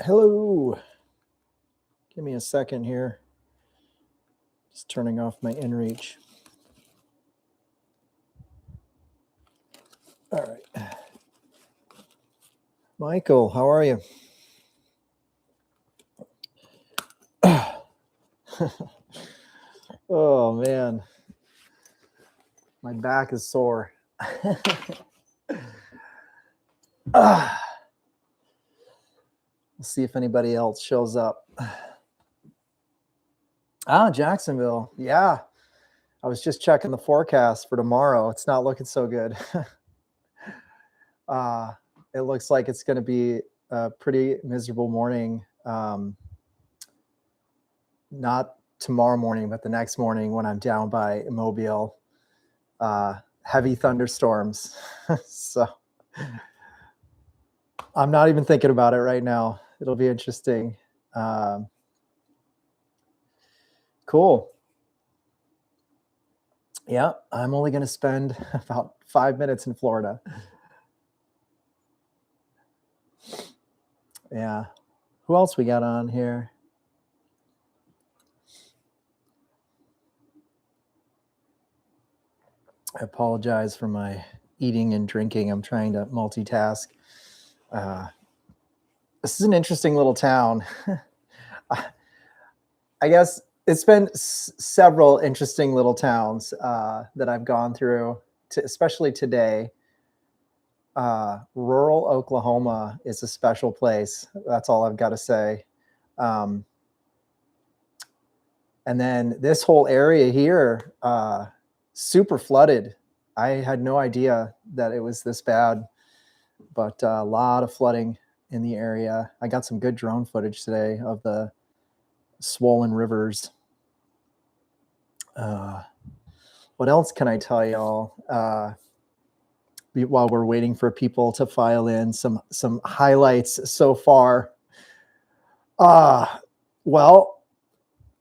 Hello. Give me a second here. Just turning off my inReach. All right. Michael, how are you? Oh, man. My back is sore. We'll see if anybody else shows up. Jacksonville. Yeah. I was just checking the forecast for tomorrow. It's not looking so good. It looks like it's going to be a pretty miserable morning. Not tomorrow morning, but the next morning when I'm down by Mobile. Heavy thunderstorms. So I'm not even thinking about it right now. It'll be interesting. Cool. Yeah, I'm only going to spend about 5 minutes in Florida. Yeah. Who else we got on here? I apologize for my eating and drinking. I'm trying to multitask. This is an interesting little town. I guess it's been several interesting little towns that I've gone through, especially today. Rural Oklahoma is a special place. That's all I've got to say. And then this whole area here, super flooded. I had no idea that it was this bad, but a lot of flooding in the area. I got some good drone footage today of the swollen rivers. What else can I tell y'all? While we're waiting for people to file in some highlights so far. Well,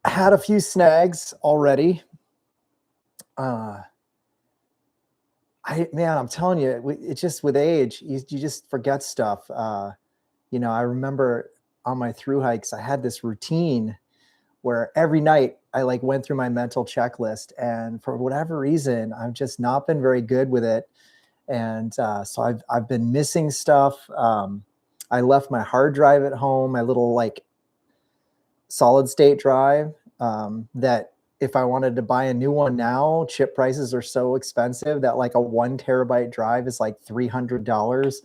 I had a few snags already. Man, I'm telling you, it's just with age, you just forget stuff. I remember on my through hikes, I had this routine where every night I went through my mental checklist, and for whatever reason, I've just not been very good with it. And so I've been missing stuff. I left my hard drive at home, my little solid state drive that if I wanted to buy a new one now, chip prices are so expensive that a 1 terabyte drive is $300.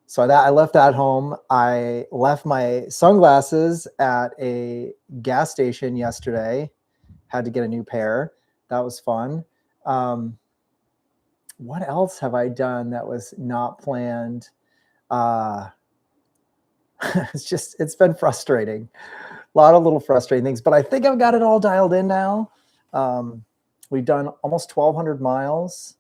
So that I left that home. I left my sunglasses at a gas station yesterday. Had to get a new pair. That was fun. What else have I done that was not planned? It's been frustrating. A lot of little frustrating things, but I think I've got it all dialed in now. We've done almost 1,200 miles.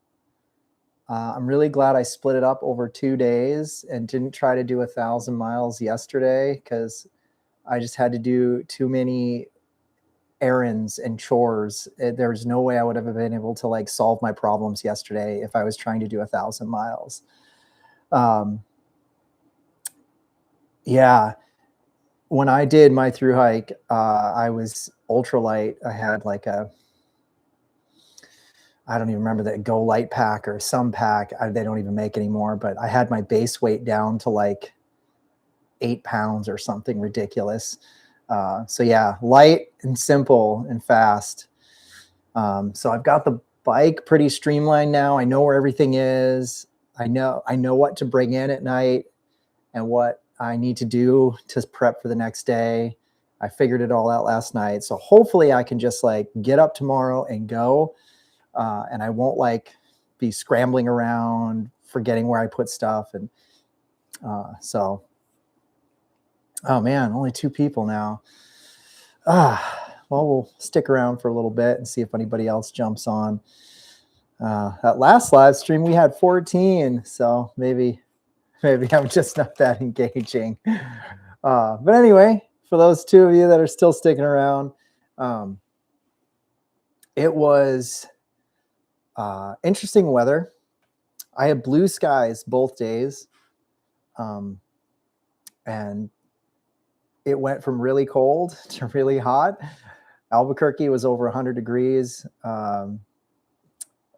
I'm really glad I split it up over 2 days and didn't try to do 1,000 miles yesterday because I just had to do too many errands and chores. There's no way I would have been able to solve my problems yesterday if I was trying to do 1,000 miles. Yeah. When I did my through hike, I was ultralight. I had I don't even remember the Go Light pack or some pack. They don't even make anymore, but I had my base weight down to 8 pounds or something ridiculous. So yeah, light and simple and fast. So I've got the bike pretty streamlined now. I know where everything is. I know what to bring in at night and what I need to do to prep for the next day. I figured it all out last night. So hopefully I can just get up tomorrow and go. And I won't be scrambling around, forgetting where I put stuff. And so, oh man, only 2 people now. Well, we'll stick around for a little bit and see if anybody else jumps on. That last live stream, we had 14. So maybe I'm just not that engaging. But anyway, for those 2 of you that are still sticking around, it was interesting weather. I had blue skies both days. and it went from really cold to really hot. Albuquerque was over 100 degrees. And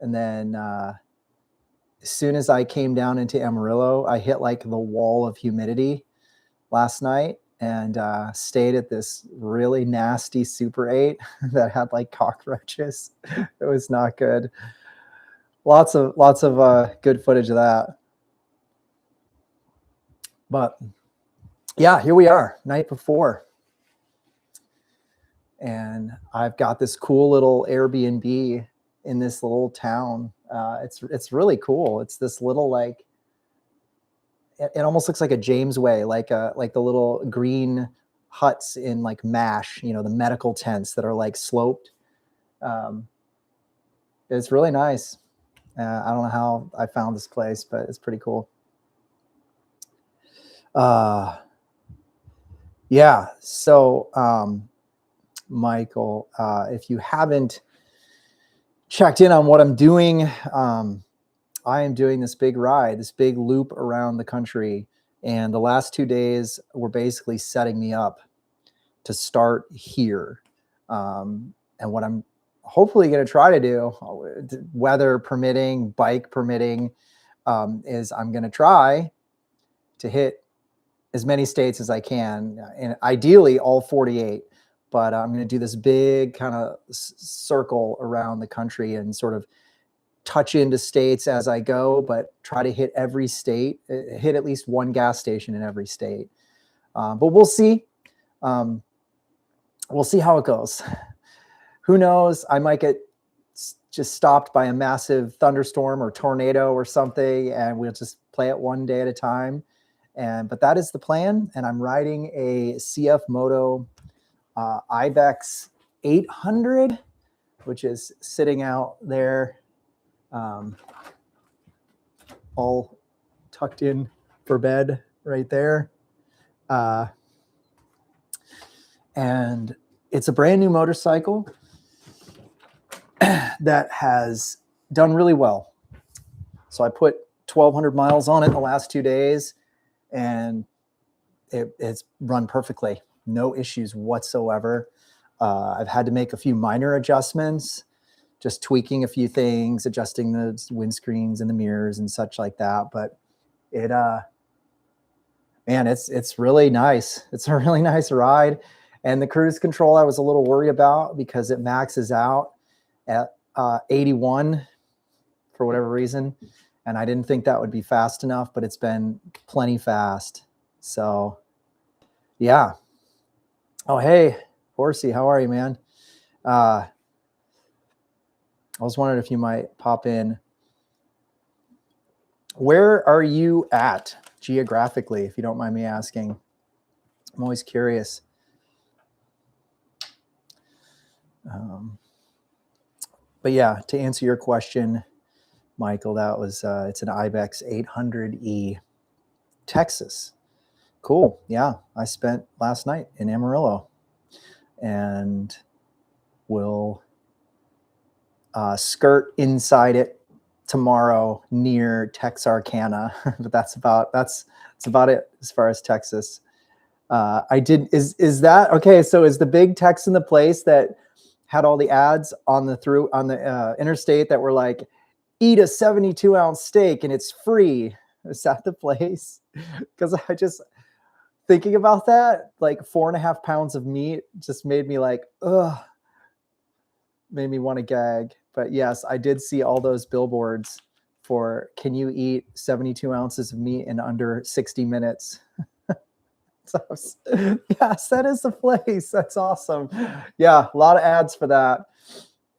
then as soon as I came down into Amarillo, I hit like the wall of humidity last night, and stayed at this really nasty Super 8 that had like cockroaches. It was not good. Lots of good footage of that. But yeah, here we are, night before. And I've got this cool little Airbnb in this little town. It's really cool. It's this little, like, it almost looks like a James Way, like the little green huts in like MASH, you know, the medical tents that are like sloped. It's really nice. I don't know how I found this place, but it's pretty cool. Yeah. So, Michael, if you haven't checked in on what I'm doing, I am doing this big ride, this big loop around the country. And the last 2 days were basically setting me up to start here. And what I'm hopefully going to try to do, weather permitting, bike permitting, is I'm going to try to hit as many states as I can, and ideally all 48. But I'm going to do this big kind of circle around the country and sort of touch into states as I go, but try to hit every state, hit at least one gas station in every state. But we'll see. We'll see how it goes. Who knows? I might get just stopped by a massive thunderstorm or tornado or something, and we'll just play it one day at a time. But that is the plan. And I'm riding a CFMoto Ibex 800, which is sitting out there, all tucked in for bed right there. And it's a brand new motorcycle that has done really well. So I put 1,200 miles on it the last 2 days, and it's run perfectly. No issues whatsoever. I've had to make a few minor adjustments, just tweaking a few things, adjusting the windscreens and the mirrors and such like that. But it, man, it's really nice. It's a really nice ride. And the cruise control I was a little worried about because it maxes out at 81 for whatever reason. And I didn't think that would be fast enough, but it's been plenty fast. So yeah. Oh, hey, Horsey, how are you, man? I was wondering if you might pop in. Where are you at geographically, if you don't mind me asking? I'm always curious. But yeah, to answer your question, Michael, that was it's an Ibex 800E, Texas. Cool. Yeah, I spent last night in Amarillo, and will skirt inside it tomorrow near Texarkana. But that's about it as far as Texas. Is that okay? So is the big Tex in the place that had all the ads on the interstate that were like, eat a 72-ounce steak and it's free? Is that the place? Because I just thinking about that, like 4.5 pounds of meat just made me like, ugh, made me want to gag. But yes, I did see all those billboards for, can you eat 72 ounces of meat in under 60 minutes? So, yes, that is the place. That's awesome. Yeah, a lot of ads for that.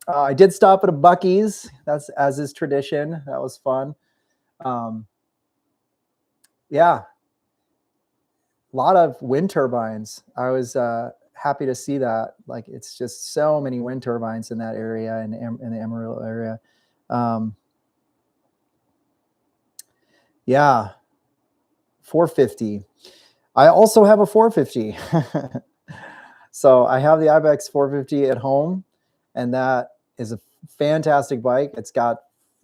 I did stop at a Buc-ee's. That's as is tradition. That was fun. Yeah, a lot of wind turbines. I was happy to see that. Like, it's just so many wind turbines in that area, in the Amarillo area. Yeah, 450. I also have a 450. So I have the Ibex 450 at home, and that is a fantastic bike. It's got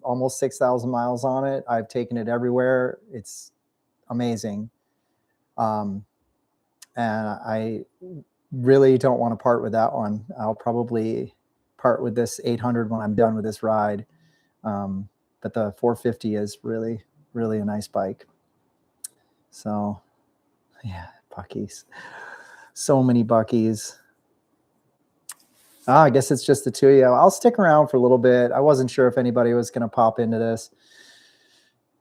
almost 6,000 miles on it. I've taken it everywhere. It's amazing. and I really don't want to part with that one. I'll probably part with this 800 when I'm done with this ride. But the 450 is really, really a nice bike. So yeah, Buc-ee's. So many Buc-ee's. I guess it's just the two of you. I'll stick around for a little bit. I wasn't sure if anybody was going to pop into this.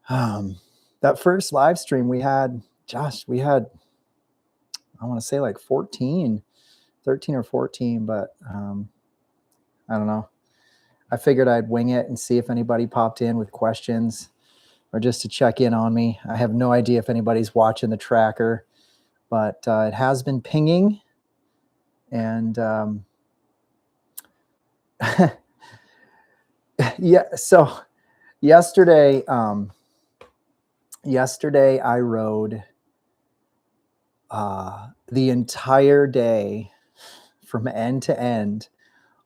That first live stream we had, Josh, we had, I want to say like 13 or 14, but I don't know. I figured I'd wing it and see if anybody popped in with questions or just to check in on me. I have no idea if anybody's watching the tracker, but it has been pinging. And yeah, so yesterday I rode the entire day from end to end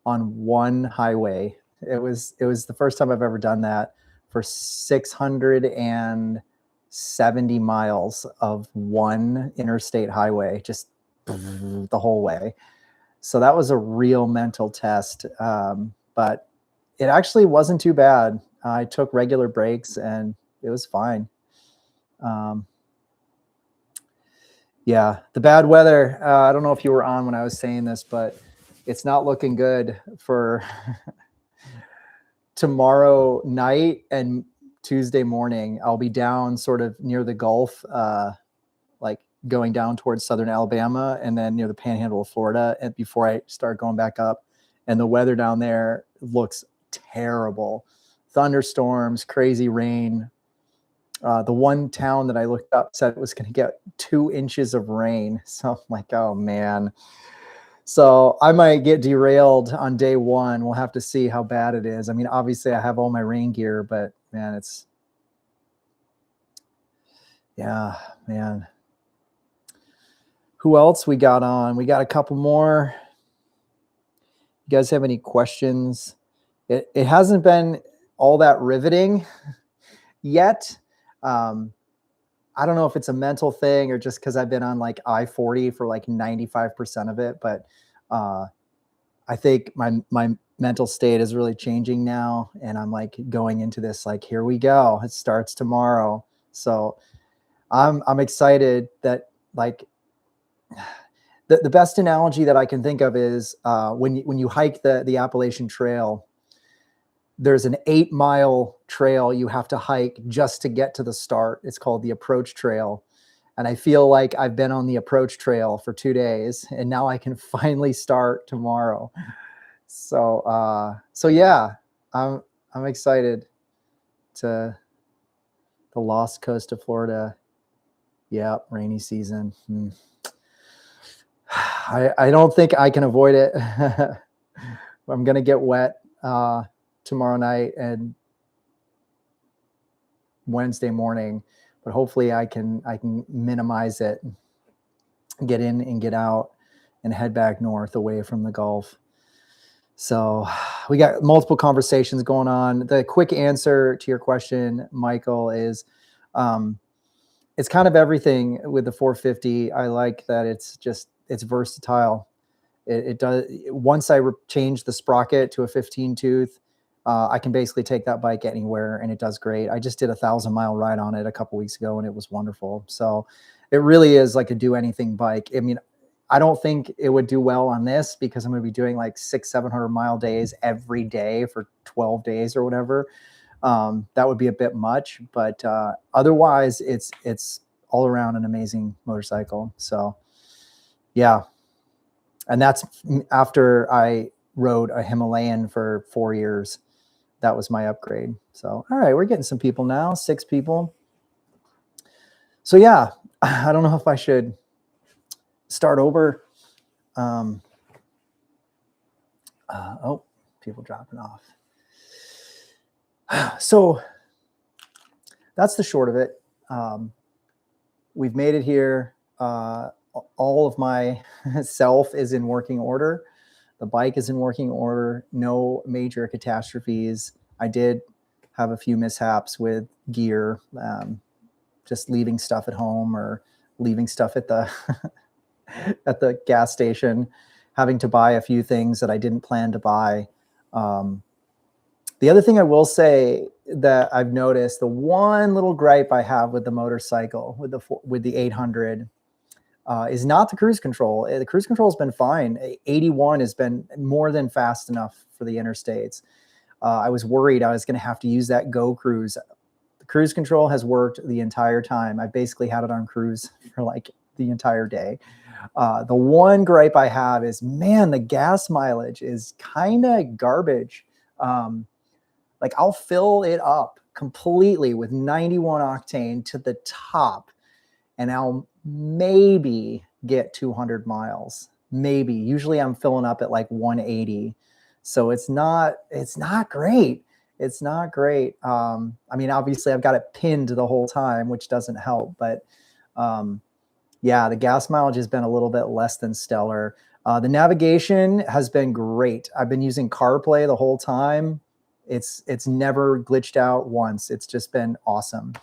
on one highway. It was the first time I've ever done that for 670 miles of one interstate highway, just the whole way. So that was a real mental test. But it actually wasn't too bad. I took regular breaks and it was fine. Yeah, the bad weather. I don't know if you were on when I was saying this, but it's not looking good for tomorrow night and Tuesday morning. I'll be down sort of near the Gulf, like going down towards southern Alabama and then near the panhandle of Florida, and before I start going back up. And the weather down there looks terrible. Thunderstorms, crazy rain. The one town that I looked up said it was going to get 2 inches of rain. So I'm like, oh man. So I might get derailed on day one. We'll have to see how bad it is. I mean, obviously I have all my rain gear, but man, it's, yeah, man. Who else we got on? We got a couple more. You guys have any questions? It hasn't been all that riveting yet. I don't know if it's a mental thing or just because I've been on like I-40 for like 95% of it, but I think my mental state is really changing now, and I'm like going into this like, here we go, it starts tomorrow. So I'm excited that, like, the best analogy that I can think of is when you hike the Appalachian Trail, there's an 8-mile trail you have to hike just to get to the start. It's called the approach trail. And I feel like I've been on the approach trail for 2 days, and now I can finally start tomorrow. So, so yeah, I'm excited to the lost coast of Florida. Yeah, rainy season. I don't think I can avoid it. I'm going to get wet tomorrow night and Wednesday morning, but hopefully I can minimize it, get in and get out and head back north away from the Gulf. So we got multiple conversations going on. The quick answer to your question, Michael, is it's kind of everything with the 450. I like that it's versatile. It does. Once I change the sprocket to a 15 tooth, I can basically take that bike anywhere, and it does great. I just did a 1,000-mile ride on it a couple weeks ago, and it was wonderful. So it really is like a do anything bike. I mean, I don't think it would do well on this because I'm going to be doing like 600-700 mile days every day for 12 days or whatever. That would be a bit much, but otherwise it's all around an amazing motorcycle. So yeah. And that's after I rode a Himalayan for 4 years. That was my upgrade. So, all right, we're getting some people now, 6 people. So yeah, I don't know if I should start over. Oh, people dropping off. So that's the short of it. We've made it here. All of my self is in working order. The bike is in working order. No major catastrophes. I did have a few mishaps with gear, just leaving stuff at home or leaving stuff at the at the gas station, having to buy a few things that I didn't plan to buy. The other thing I will say that I've noticed, the one little gripe I have with the motorcycle, with the 800, is not the cruise control. The cruise control has been fine. 81 has been more than fast enough for the interstates. I was worried I was going to have to use that Go Cruise. The cruise control has worked the entire time. I basically had it on cruise for like the entire day. The one gripe I have is, man, the gas mileage is kind of garbage. Like I'll fill it up completely with 91 octane to the top, and I'll maybe get 200 miles. Maybe. Usually I'm filling up at like 180. So it's not great. It's not great. I mean, obviously I've got it pinned the whole time, which doesn't help, but yeah, the gas mileage has been a little bit less than stellar. The navigation has been great. I've been using CarPlay the whole time. It's never glitched out once. It's just been awesome.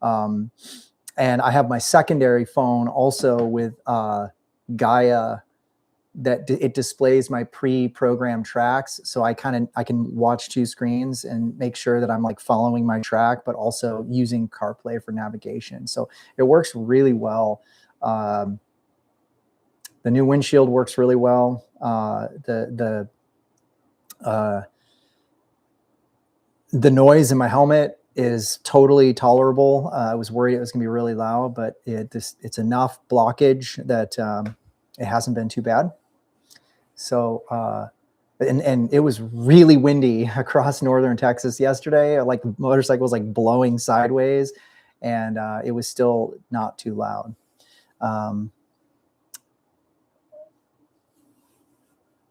And I have my secondary phone also with Gaia, that it displays my pre-programmed tracks. So I can watch two screens and make sure that I'm like following my track, but also using CarPlay for navigation. So it works really well. The new windshield works really well. The noise in my helmet is totally tolerable. I was worried it was going to be really loud, but it's enough blockage that it hasn't been too bad. So, and it was really windy across northern Texas yesterday. Like the motorcycle was like blowing sideways, and it was still not too loud.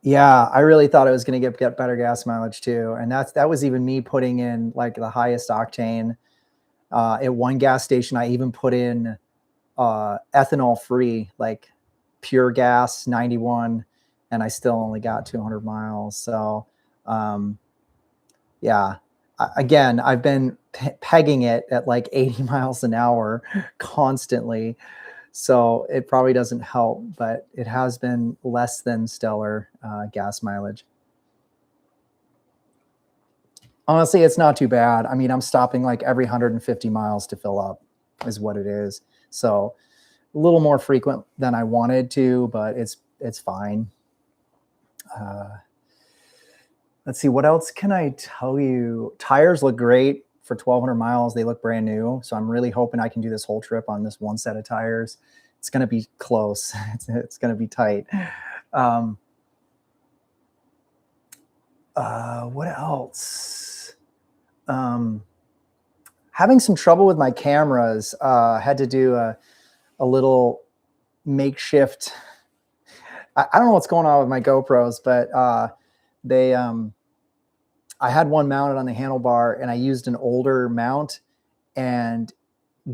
Yeah, I really thought it was going to get better gas mileage too. And that was even me putting in like the highest octane. At one gas station, I even put in ethanol free, like pure gas 91, and I still only got 200 miles. So yeah, again, I've been pegging it at like 80 miles an hour constantly. So it probably doesn't help, but it has been less than stellar gas mileage. Honestly, it's not too bad. I mean, I'm stopping like every 150 miles to fill up is what it is. So a little more frequent than I wanted to, but it's fine. Let's see, what else can I tell you? Tires look great for 1,200 miles. They look brand new. So I'm really hoping I can do this whole trip on this one set of tires. It's going to be close. It's going to be tight. What else? Having some trouble with my cameras. Had to do a little makeshift. I don't know what's going on with my GoPros, but I had one mounted on the handlebar, and I used an older mount, and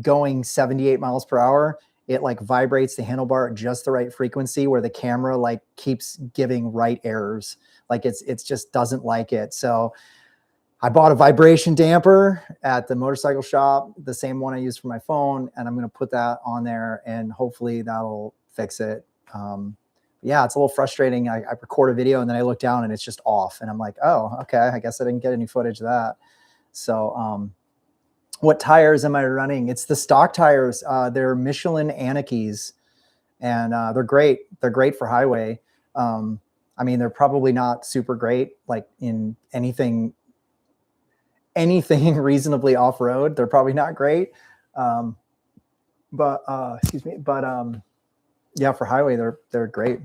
going 78 miles per hour, it like vibrates the handlebar at just the right frequency where the camera like keeps giving right errors. Like it's just doesn't like it. So I bought a vibration damper at the motorcycle shop, the same one I used for my phone, and I'm going to put that on there, and hopefully that'll fix it. Yeah, it's a little frustrating. I record a video and then I look down and it's just off, and I'm like, oh, okay, I guess I didn't get any footage of that. So what tires am I running? It's the stock tires. They're Michelin Anakis, and they're great. They're great for highway. I mean, they're probably not super great like in anything reasonably off-road. They're probably not great. But excuse me, but yeah, for highway, they're great.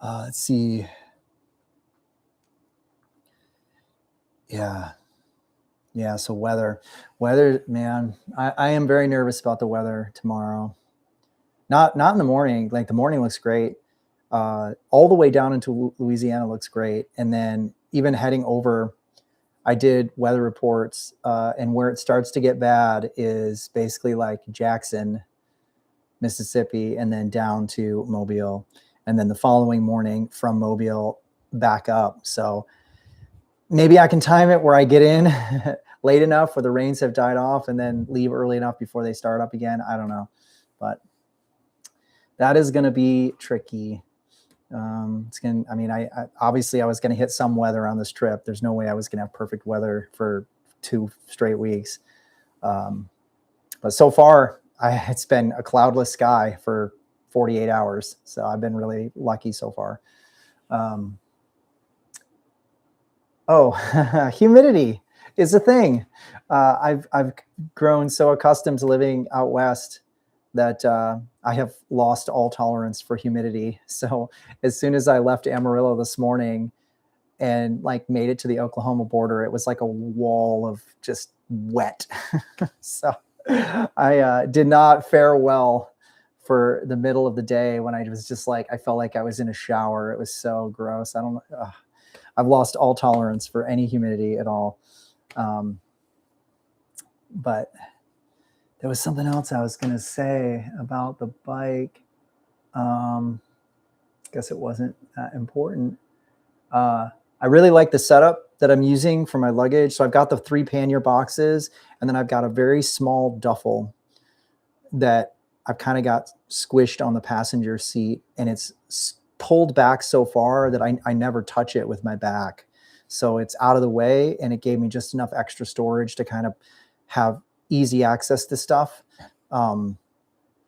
Let's see. Yeah. So weather, man, I am very nervous about the weather tomorrow. Not in the morning. Like the morning looks great. All the way down into Louisiana looks great. And then even heading over, I did weather reports, and where it starts to get bad is basically like Jackson, Mississippi, and then down to Mobile. And then the following morning from Mobile back up. So maybe I can time it where I get in late enough where the rains have died off and then leave early enough before they start up again. I don't know, but that is going to be tricky. It's going to, I mean, I obviously I was going to hit some weather on this trip. There's no way I was going to have perfect weather for 2 straight weeks. But so far it's been a cloudless sky for 48 hours. So I've been really lucky so far. Humidity is a thing. I've grown so accustomed to living out west that I have lost all tolerance for humidity. So as soon as I left Amarillo this morning and like made it to the Oklahoma border, it was like a wall of just wet. So I did not fare well for the middle of the day when I was just like, I felt like I was in a shower. It was so gross. I don't know. I've lost all tolerance for any humidity at all. But there was something else I was going to say about the bike. Guess it wasn't that important. I really like the setup that I'm using for my luggage. So I've got the 3 pannier boxes, and then I've got a very small duffel that I've kind of got squished on the passenger seat, and it's pulled back so far that I never touch it with my back. So it's out of the way, and it gave me just enough extra storage to kind of have easy access to stuff. I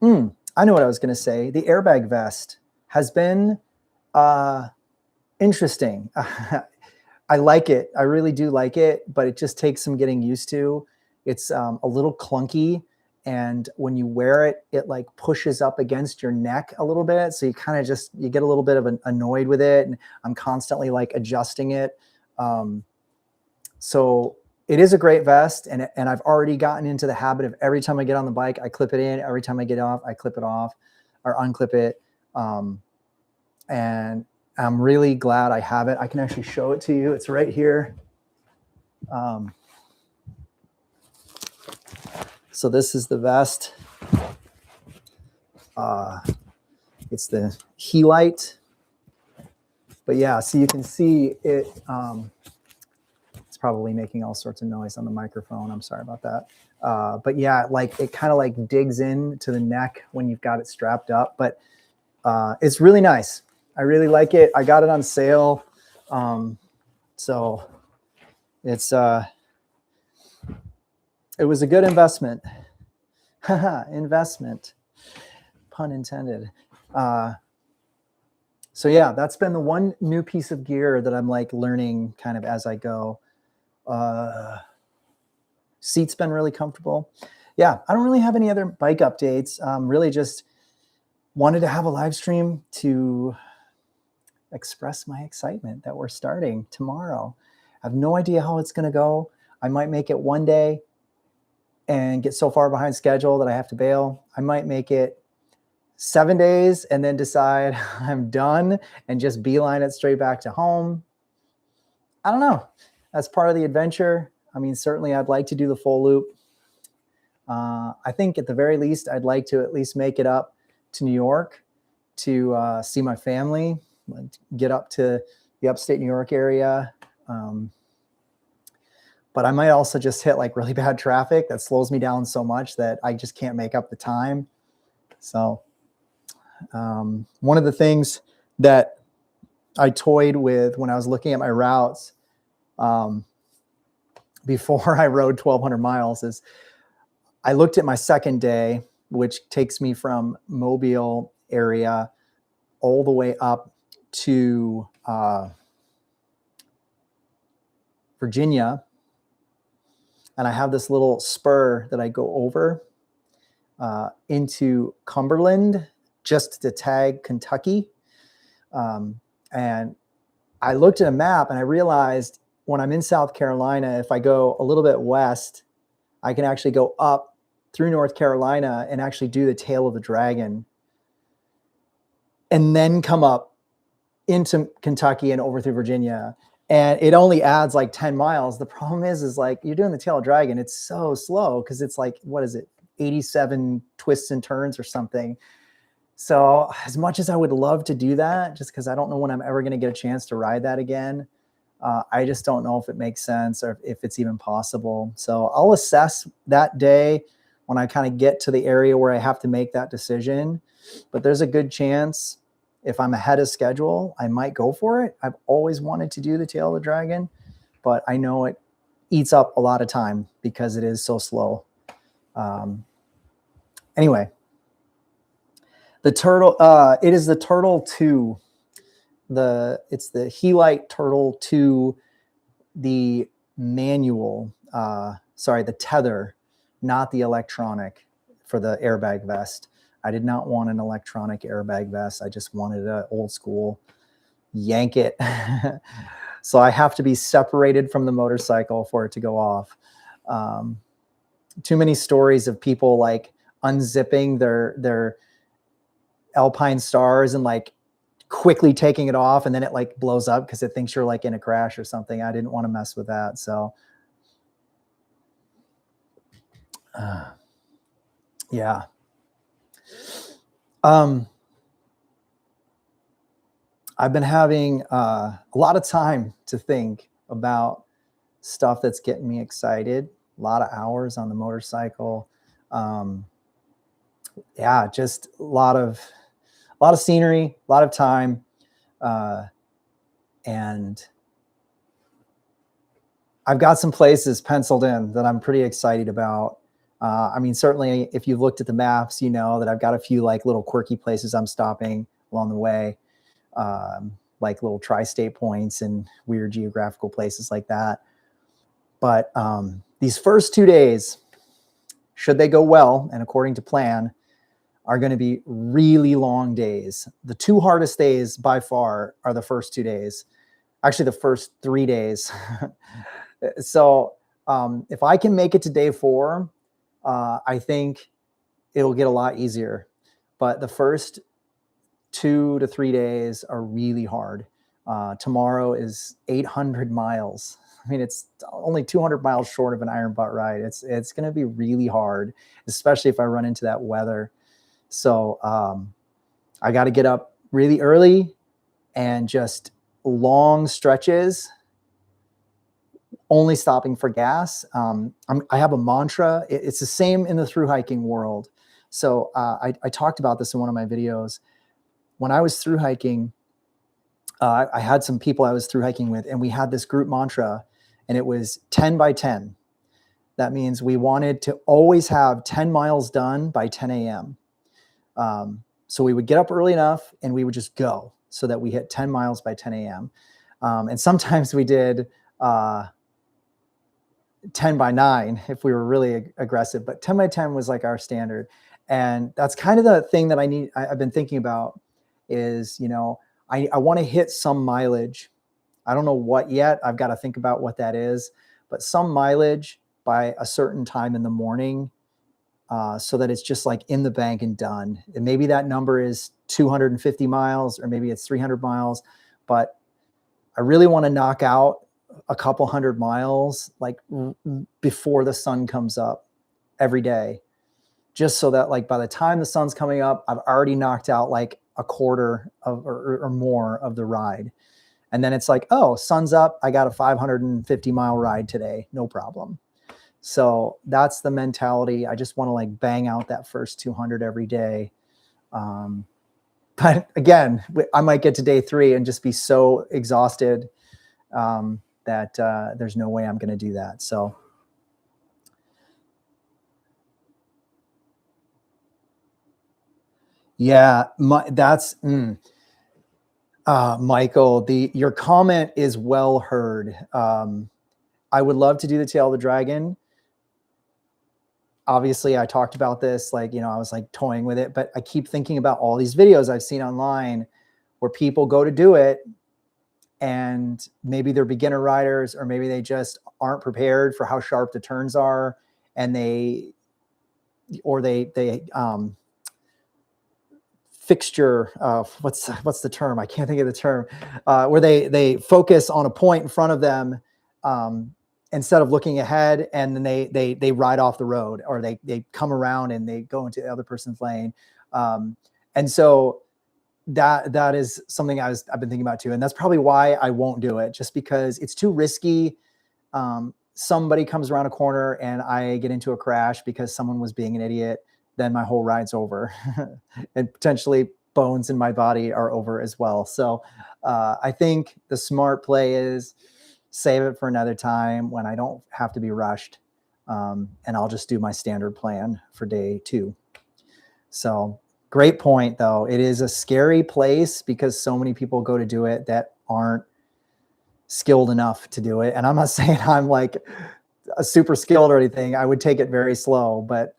know what I was going to say. The airbag vest has been interesting. I like it. I really do like it, but it just takes some getting used to. It's a little clunky. And when you wear it, it like pushes up against your neck a little bit. So you kind of just, you get a little bit of annoyed with it. And I'm constantly like adjusting it. So it is a great vest. And I've already gotten into the habit of every time I get on the bike, I clip it in. Every time I get off, I clip it off or unclip it. And I'm really glad I have it. I can actually show it to you. It's right here. So this is the vest. It's the Helite. But yeah, so you can see it. It's probably making all sorts of noise on the microphone. I'm sorry about that. But yeah, like it kind of like digs in to the neck when you've got it strapped up. But it's really nice. I really like it. I got it on sale. So it's it was a good investment. Investment, pun intended. So yeah, that's been the one new piece of gear that I'm like learning kind of as I go. Seat's been really comfortable. Yeah, I don't really have any other bike updates. Really just wanted to have a live stream to express my excitement that we're starting tomorrow. I have no idea how it's going to go. I might make it one day and get so far behind schedule that I have to bail. I might make it 7 days and then decide I'm done and just beeline it straight back to home. I don't know. That's part of the adventure. I mean, certainly I'd like to do the full loop. I think at the very least, I'd like to at least make it up to New York to see my family, get up to the upstate New York area. But I might also just hit like really bad traffic that slows me down so much that I just can't make up the time. So one of the things that I toyed with when I was looking at my routes before I rode 1,200 miles is I looked at my second day, which takes me from Mobile area all the way up to Virginia. And I have this little spur that I go over into Cumberland just to tag Kentucky. And I looked at a map and I realized when I'm in South Carolina, if I go a little bit west, I can actually go up through North Carolina and actually do the tail of the dragon and then come up into Kentucky and over through Virginia. And it only adds like 10 miles. The problem is like you're doing the tail of dragon. It's so slow because it's like, what is it? 87 twists and turns or something. So as much as I would love to do that, just because I don't know when I'm ever going to get a chance to ride that again, I just don't know if it makes sense or if it's even possible. So I'll assess that day when I kind of get to the area where I have to make that decision. but there's a good chance if I'm ahead of schedule, I might go for it. I've always wanted to do the Tail of the Dragon, but I know it eats up a lot of time because it is so slow. Anyway, the Turtle, it is the Turtle 2. It's the Helite Turtle 2, the manual, sorry, the tether, not the electronic for the airbag vest. I did not want an electronic airbag vest. I just wanted an old school yank it. So I have to be separated from the motorcycle for it to go off. Too many stories of people like unzipping their Alpine Stars and like quickly taking it off, and then it like blows up because it thinks you're like in a crash or something. I didn't want to mess with that. So yeah. I've been having a lot of time to think about stuff that's getting me excited. A lot of hours on the motorcycle. Yeah, just a lot of scenery, a lot of time. And I've got some places penciled in that I'm pretty excited about. I mean, certainly if you've looked at the maps, you know that I've got a few like little quirky places I'm stopping along the way, like little tri-state points and weird geographical places like that. But these first 2 days, should they go well, and according to plan, are going to be really long days. The 2 hardest days by far are the first 2 days. Actually, the first 3 days. So if I can make it to day 4, I think it'll get a lot easier. But the first 2 to 3 days are really hard. Tomorrow is 800 miles. I mean, it's only 200 miles short of an iron butt ride. It's going to be really hard, especially if I run into that weather. So I got to get up really early and just long stretches, only stopping for gas. I have a mantra. It's the same in the thru hiking world. So I talked about this in one of my videos. When I was thru hiking, I had some people I was thru hiking with, and we had this group mantra, and it was 10 by 10. That means we wanted to always have 10 miles done by 10 a.m. So we would get up early enough and we would just go so that we hit 10 miles by 10 a.m. And sometimes we did 10 by 9 if we were really aggressive, but 10 by 10 was like our standard. And that's kind of the thing that I've been thinking about is, you know, I want to hit some mileage. I don't know what yet. I've got to think about what that is, but some mileage by a certain time in the morning, so that it's just like in the bank and done. And maybe that number is 250 miles, or maybe it's 300 miles, but I really want to knock out a couple hundred miles like before the sun comes up every day, just so that like by the time the sun's coming up, I've already knocked out like a quarter of or more of the ride. And then it's like, oh, sun's up, I got a 550 mile ride today, no problem. So that's the mentality. I just want to like bang out that first 200 every day. But again, I might get to day 3 and just be so exhausted that there's no way I'm going to do that. So yeah, Michael, your comment is well heard. I would love to do the Tail of the Dragon. Obviously, I talked about this, like, you know, I was like toying with it, but I keep thinking about all these videos I've seen online where people go to do it and maybe they're beginner riders, or maybe they just aren't prepared for how sharp the turns are, and they fixture, what's the term? I can't think of the term, where they focus on a point in front of them, instead of looking ahead, and then they ride off the road, or they come around and they go into the other person's lane. And so that is something I've been thinking about too. And that's probably why I won't do it, just because it's too risky. Somebody comes around a corner and I get into a crash because someone was being an idiot. then my whole ride's over. And potentially bones in my body are over as well. So I think the smart play is save it for another time when I don't have to be rushed. And I'll just do my standard plan for day 2. So great point, though. It is a scary place because so many people go to do it that aren't skilled enough to do it. And I'm not saying I'm like a super skilled or anything. I would take it very slow, but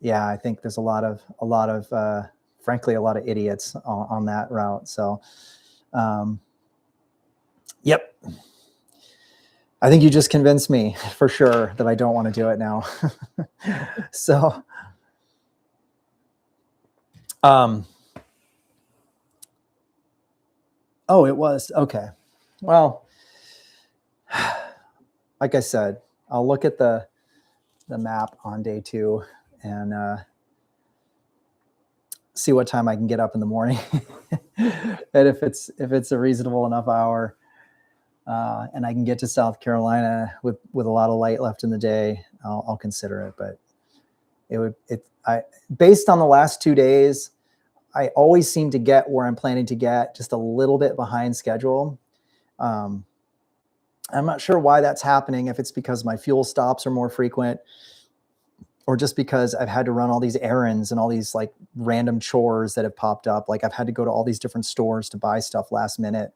yeah, I think there's a lot of frankly, a lot of idiots on that route. So, yep. I think you just convinced me for sure that I don't want to do it now. So, oh, it was. Okay. Well, like I said, I'll look at the map on day 2 and see what time I can get up in the morning. And if it's a reasonable enough hour, and I can get to South Carolina with a lot of light left in the day, I'll consider it. But based on the last 2 days, I always seem to get where I'm planning to get, just a little bit behind schedule. I'm not sure why that's happening, if it's because my fuel stops are more frequent or just because I've had to run all these errands and all these like random chores that have popped up. Like I've had to go to all these different stores to buy stuff last minute.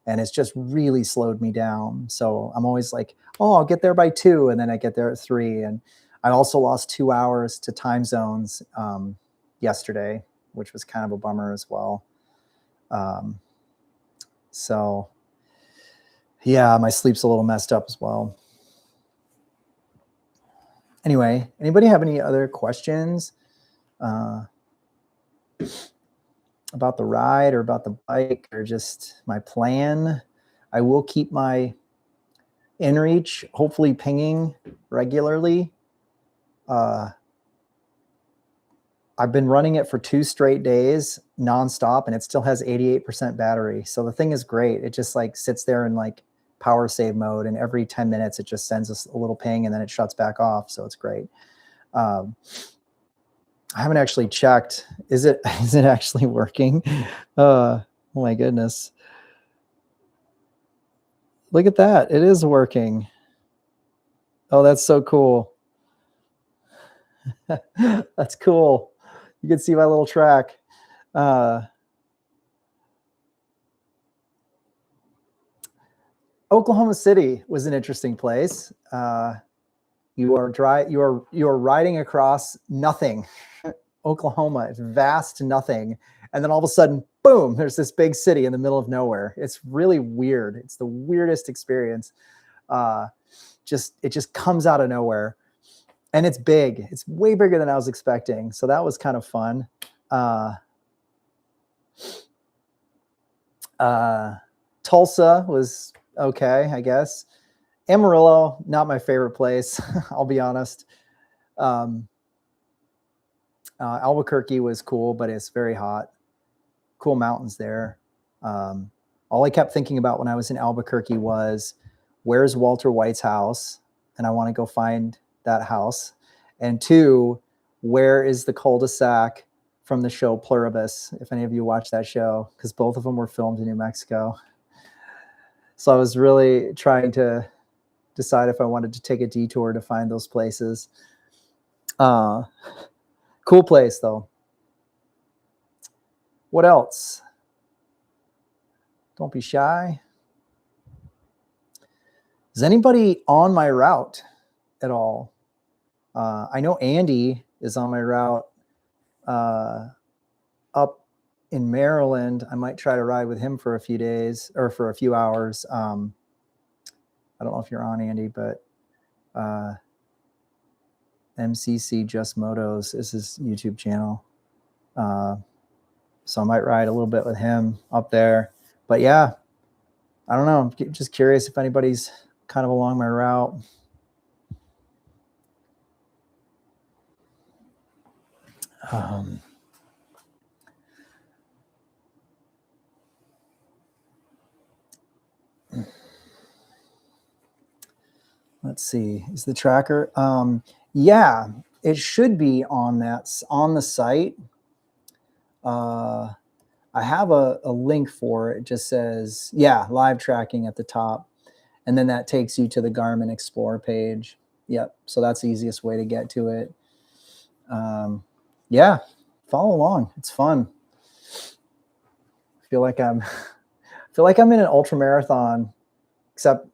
And it's just really slowed me down. So I'm always like, oh, I'll get there by 2. And then I get there at 3. And I also lost 2 hours to time zones yesterday, which was kind of a bummer as well. So yeah, my sleep's a little messed up as well. Anyway, anybody have any other questions about the ride or about the bike or just my plan? I will keep my inReach hopefully pinging regularly. I've been running it for 2 straight days nonstop, and it still has 88% battery. So the thing is great. It just like sits there in like power save mode, and every 10 minutes it just sends us a little ping and then it shuts back off. So it's great. I haven't actually checked. Is it actually working? Oh my goodness. Look at that. It is working. Oh, that's so cool. That's cool. You can see my little track. Oklahoma City was an interesting place. You are riding across nothing. Oklahoma, it's vast nothing. And then all of a sudden, boom, there's this big city in the middle of nowhere. It's really weird. It's the weirdest experience. It just comes out of nowhere. And it's big. It's way bigger than I was expecting. So that was kind of fun. Tulsa was okay, I guess. Amarillo, not my favorite place. I'll be honest. Albuquerque was cool, but it's very hot. Cool mountains there. All I kept thinking about when I was in Albuquerque was, where's Walter White's house? And I want to go find that house. And 2, where is the cul-de-sac from the show Pluribus, if any of you watch that show, because both of them were filmed in New Mexico. So I was really trying to decide if I wanted to take a detour to find those places. Cool place, though. What else? Don't be shy. Is anybody on my route at all? I know Andy is on my route up in Maryland. I might try to ride with him for a few days or for a few hours. I don't know if you're on, Andy, but MCC Just Motos is his YouTube channel. So I might ride a little bit with him up there. But yeah, I don't know. I'm just curious if anybody's kind of along my route. Let's see. Is the tracker? Yeah, it should be on the site. I have a link for it. It just says, yeah, live tracking at the top. And then that takes you to the Garmin Explore page. Yep. So that's the easiest way to get to it. Yeah, follow along. It's fun. I feel like I'm in an ultra marathon, except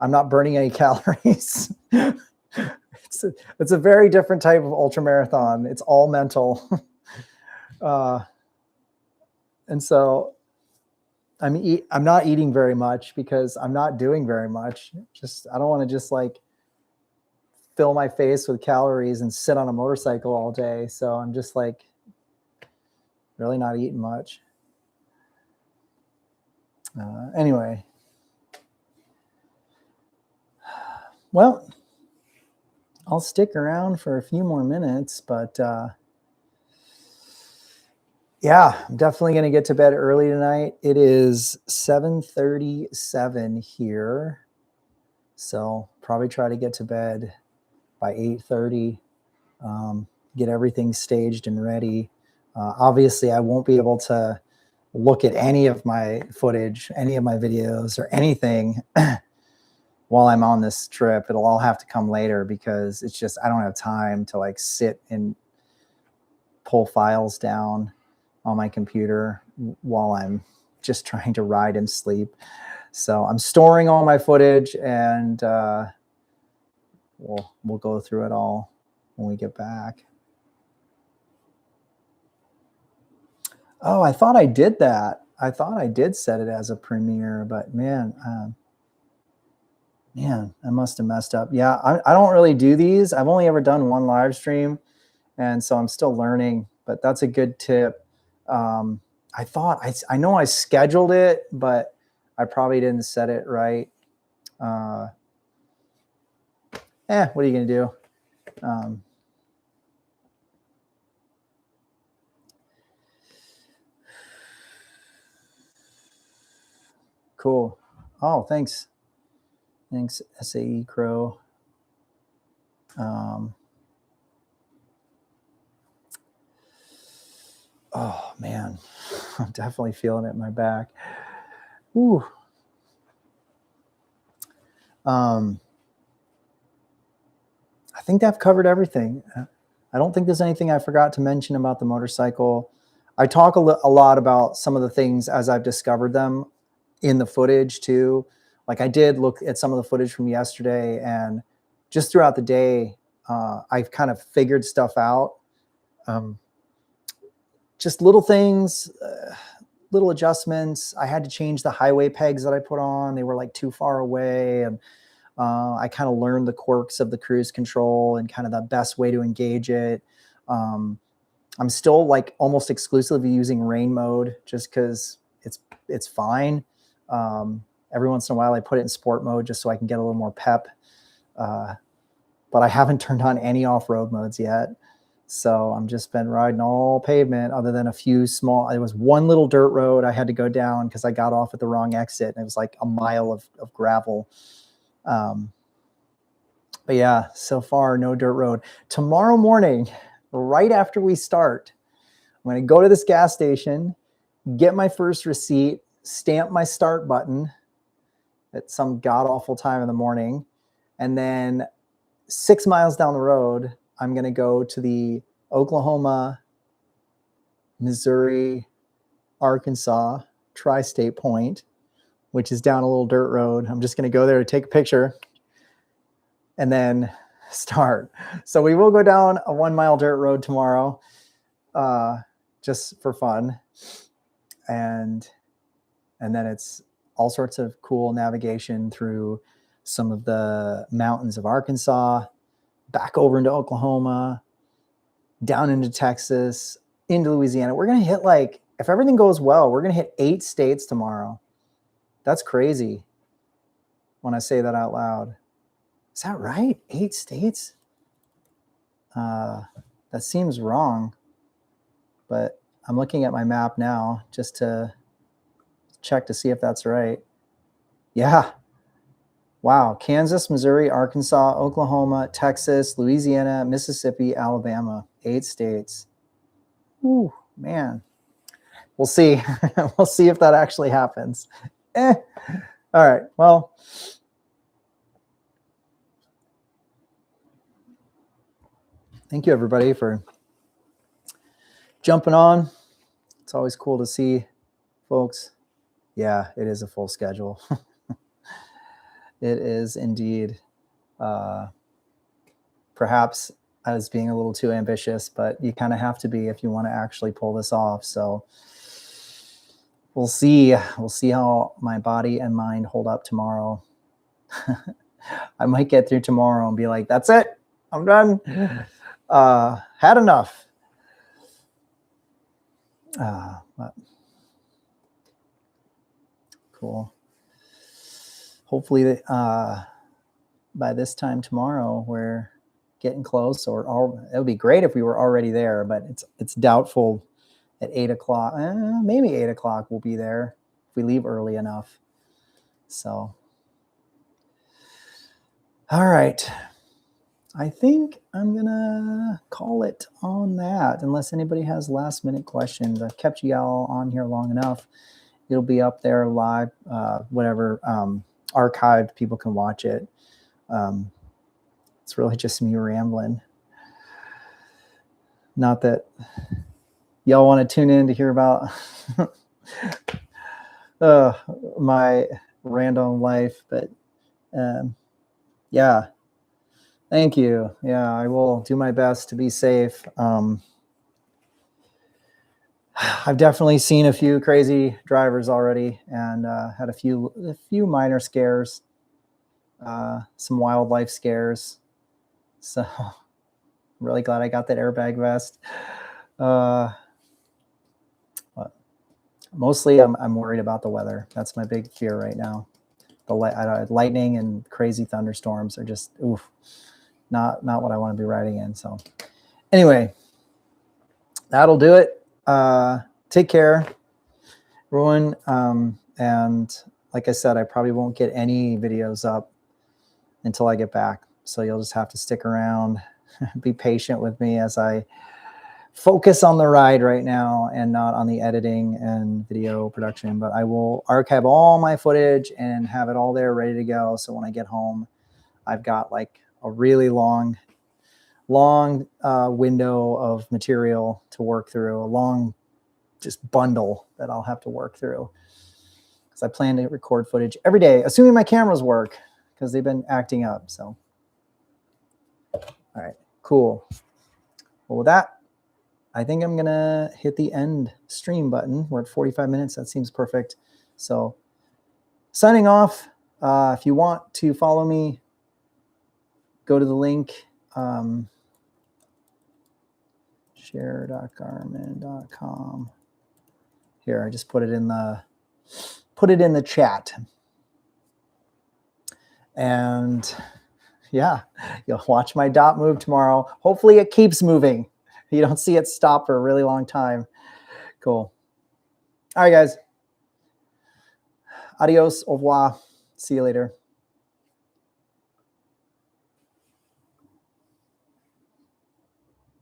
I'm not burning any calories. It's a very different type of ultra marathon. It's all mental. And so I'm not eating very much because I'm not doing very much. I don't want to just like fill my face with calories and sit on a motorcycle all day. So I'm just like really not eating much. Anyway, well, I'll stick around for a few more minutes, but yeah, I'm definitely going to get to bed early tonight. It is 7:37 here, so probably try to get to bed by 8:30, get everything staged and ready. Obviously, I won't be able to look at any of my footage, any of my videos, or anything while I'm on this trip. It'll all have to come later because it's just I don't have time to like sit and pull files down on my computer while I'm just trying to ride and sleep. So I'm storing all my footage, and we'll go through it all when we get back. Oh, I thought I did that. I thought I did set it as a premiere, but man, I must have messed up. Yeah, I don't really do these. I've only ever done one live stream, and so I'm still learning, but that's a good tip. I thought, I know I scheduled it, but I probably didn't set it right. What are you going to do? Cool. Oh, thanks. Thanks, SAE Crow. Oh, man. I'm definitely feeling it in my back. Ooh. I think I've covered everything. I don't think there's anything I forgot to mention about the motorcycle. I talk a lot about some of the things as I've discovered them in the footage too. Like I did look at some of the footage from yesterday, and just throughout the day, I've kind of figured stuff out. Just little things, little adjustments. I had to change the highway pegs that I put on. They were like too far away. And I kind of learned the quirks of the cruise control and kind of the best way to engage it. I'm still like almost exclusively using rain mode just because it's fine. Every once in a while I put it in sport mode just so I can get a little more pep. But I haven't turned on any off-road modes yet. So I'm just been riding all pavement other than a few small, it was one little dirt road I had to go down because I got off at the wrong exit and it was like a mile of gravel. But yeah, so far, no dirt road. Tomorrow morning, right after we start, I'm going to go to this gas station, get my first receipt, stamp my start button at some god-awful time in the morning, and then 6 miles down the road, I'm going to go to the Oklahoma, Missouri, Arkansas tri-state point, which is down a little dirt road. I'm just going to go there to take a picture and then start. So we will go down a 1 mile dirt road tomorrow, just for fun. And then it's all sorts of cool navigation through some of the mountains of Arkansas, back over into Oklahoma, down into Texas, into Louisiana. We're going to hit, like, if everything goes well, we're going to hit 8 states tomorrow. That's crazy when I say that out loud. Is that right? 8 states? That seems wrong, but I'm looking at my map now just to check to see if that's right. Yeah. Wow. Kansas, Missouri, Arkansas, Oklahoma, Texas, Louisiana, Mississippi, Alabama. 8 states. Ooh, man. We'll see. We'll see if that actually happens. All right. Well, thank you, everybody, for jumping on. It's always cool to see folks. Yeah, it is a full schedule. It is indeed. Perhaps I was being a little too ambitious, but you kind of have to be if you want to actually pull this off. So we'll see. We'll see how my body and mind hold up tomorrow. I might get through tomorrow and be like, that's it. I'm done. Had enough. But cool. Hopefully by this time tomorrow, we're getting close, or it would be great if we were already there, but it's doubtful at 8 o'clock. Maybe 8 o'clock we'll be there if we leave early enough. So, all right. I think I'm going to call it on that, unless anybody has last minute questions. I've kept you all on here long enough. It'll be up there live, whatever, archived. People can watch it. It's really just me rambling. Not that y'all want to tune in to hear about my random life, but yeah. Thank you. Yeah, I will do my best to be safe. I've definitely seen a few crazy drivers already, and had a few minor scares, some wildlife scares. So I'm really glad I got that airbag vest. But mostly, I'm worried about the weather. That's my big fear right now. The lightning and crazy thunderstorms are just oof. Not what I want to be riding in. So anyway, that'll do it. Take care, everyone. And like I said, I probably won't get any videos up until I get back. So you'll just have to stick around, be patient with me as I focus on the ride right now and not on the editing and video production. But I will archive all my footage and have it all there ready to go. So when I get home, I've got like a really long window of material to work through, a long just bundle that I'll have to work through, because I plan to record footage every day, assuming my cameras work, because they've been acting up. So, all right, cool. Well, with that, I think I'm going to hit the end stream button. We're at 45 minutes. That seems perfect. So signing off. If you want to follow me, go to the link, share.garmin.com. Here, I just put it in the chat. And yeah, you'll watch my dot move tomorrow. Hopefully it keeps moving. You don't see it stop for a really long time. Cool. All right, guys. Adios. Au revoir. See you later.